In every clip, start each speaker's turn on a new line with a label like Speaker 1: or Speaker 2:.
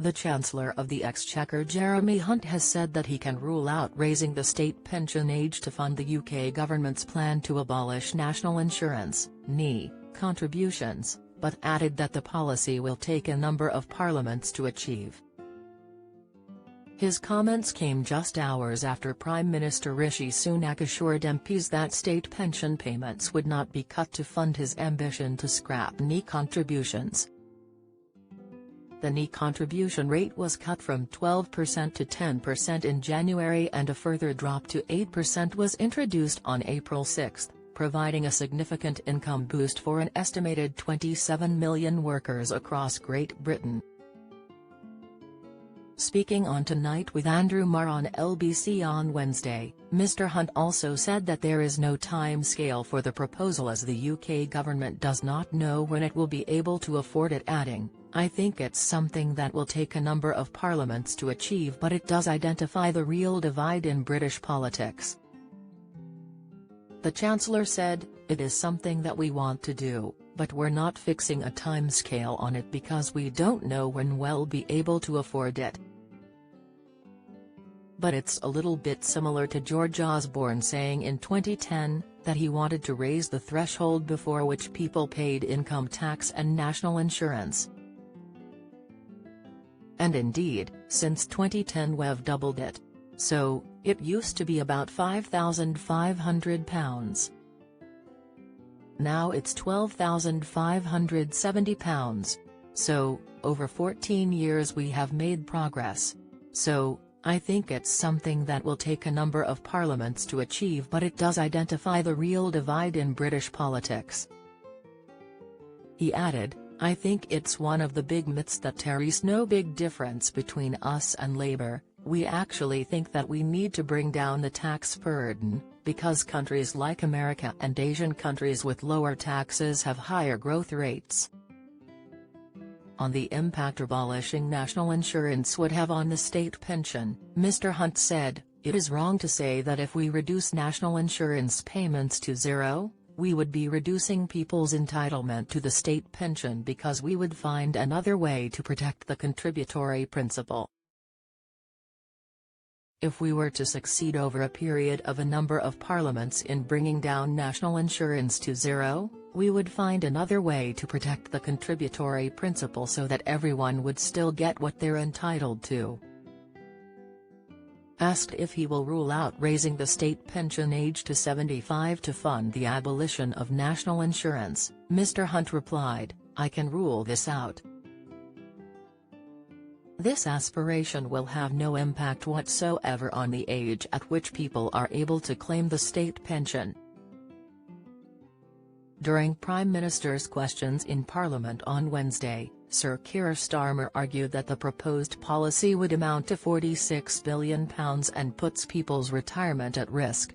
Speaker 1: The Chancellor of the Exchequer Jeremy Hunt has said that he can rule out raising the state pension age to fund the UK government's plan to abolish national insurance (NI) contributions, but added that the policy will take a number of parliaments to achieve. His comments came just hours after Prime Minister Rishi Sunak assured MPs that state pension payments would not be cut to fund his ambition to scrap NI contributions. The NI contribution rate was cut from 12% to 10% in January, and a further drop to 8% was introduced on April 6, providing a significant income boost for an estimated 27 million workers across Great Britain. Speaking on Tonight with Andrew Marr on LBC on Wednesday, Mr Hunt also said that there is no time scale for the proposal as the UK government does not know when it will be able to afford it, adding, "I think it's something that will take a number of parliaments to achieve, but it does identify the real divide in British politics." The Chancellor said, "It is something that we want to do, but we're not fixing a timescale on it because we don't know when we'll be able to afford it." But it's a little bit similar to George Osborne saying in 2010, that he wanted to raise the threshold before which people paid income tax and national insurance. And indeed, since 2010 we've doubled it. So, it used to be about £5,500. Now it's £12,570. So, over 14 years we have made progress. So, I think it's something that will take a number of parliaments to achieve, but it does identify the real divide in British politics. He added, "I think it's one of the big myths that there is no big difference between us and Labour. We actually think that we need to bring down the tax burden, because countries like America and Asian countries with lower taxes have higher growth rates." On the impact abolishing national insurance would have on the state pension, Mr Hunt said, "It is wrong to say that if we reduce national insurance payments to zero, we would be reducing people's entitlement to the state pension because we would find another way to protect the contributory principle. If we were to succeed over a period of a number of parliaments in bringing down national insurance to zero, we would find another way to protect the contributory principle so that everyone would still get what they're entitled to." Asked if he will rule out raising the state pension age to 75 to fund the abolition of national insurance, Mr Hunt replied, "I can rule this out. This aspiration will have no impact whatsoever on the age at which people are able to claim the state pension." During Prime Minister's questions in Parliament on Wednesday, Sir Keir Starmer argued that the proposed policy would amount to £46 billion and puts people's retirement at risk.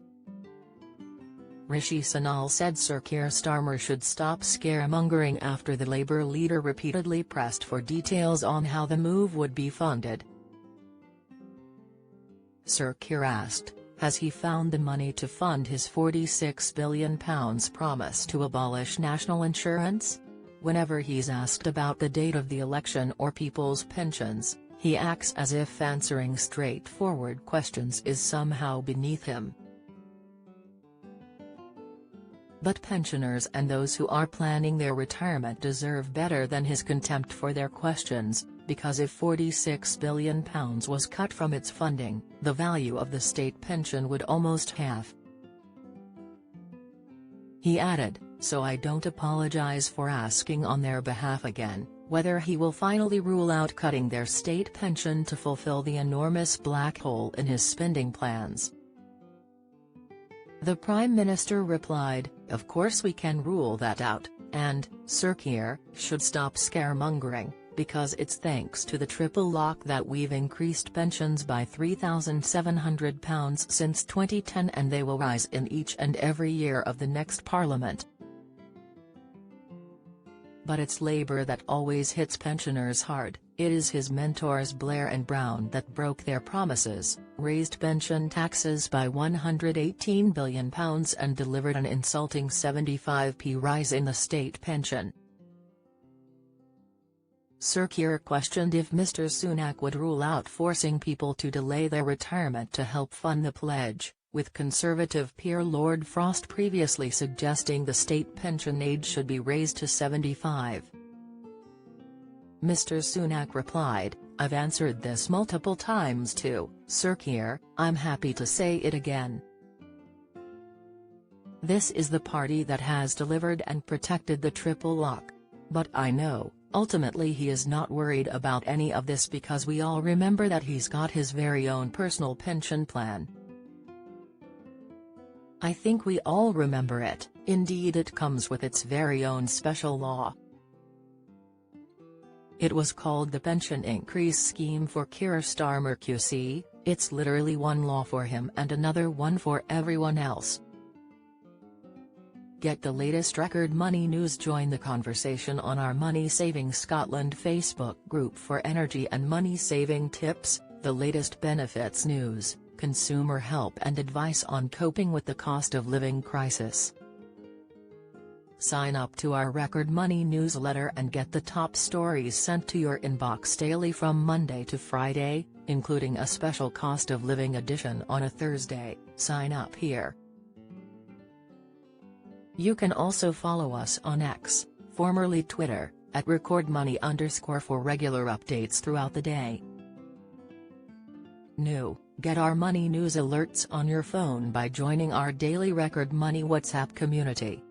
Speaker 1: Rishi Sunak said Sir Keir Starmer should stop scaremongering after the Labour leader repeatedly pressed for details on how the move would be funded. Sir Keir asked, has he found the money to fund his £46 billion promise to abolish national insurance? Whenever he's asked about the date of the election or people's pensions, he acts as if answering straightforward questions is somehow beneath him. But pensioners and those who are planning their retirement deserve better than his contempt for their questions, because if £46 billion was cut from its funding, the value of the state pension would almost halve. He added, "So I don't apologise for asking on their behalf again, whether he will finally rule out cutting their state pension to fulfil the enormous black hole in his spending plans." The Prime Minister replied, "Of course we can rule that out, and, Sir Keir, should stop scaremongering, because it's thanks to the triple lock that we've increased pensions by £3,700 since 2010, and they will rise in each and every year of the next Parliament. But it's Labour that always hits pensioners hard. It is his mentors Blair and Brown that broke their promises, raised pension taxes by £118 billion and delivered an insulting 75p rise in the state pension." Sir Keir questioned if Mr. Sunak would rule out forcing people to delay their retirement to help fund the pledge, with Conservative peer Lord Frost previously suggesting the state pension age should be raised to 75. Mr. Sunak replied, "I've answered this multiple times to Sir Keir, I'm happy to say it again. This is the party that has delivered and protected the triple lock. But I know, ultimately he is not worried about any of this because we all remember that he's got his very own personal pension plan. I think we all remember it, indeed it comes with its very own special law. It was called the Pension Increase Scheme for Keir Starmer QC, it's literally one law for him and another one for everyone else." Get the latest Record Money news. Join the conversation on our Money Saving Scotland Facebook group for energy and money saving tips, the latest benefits news, consumer help and advice on coping with the cost of living crisis. Sign up to our Record Money newsletter and get the top stories sent to your inbox daily from Monday to Friday, including a special cost of living edition on a Thursday. Sign up here. You can also follow us on X, formerly Twitter, at @RecordMoney_ for regular updates throughout the day. New, get our money news alerts on your phone by joining our daily Record Money WhatsApp community.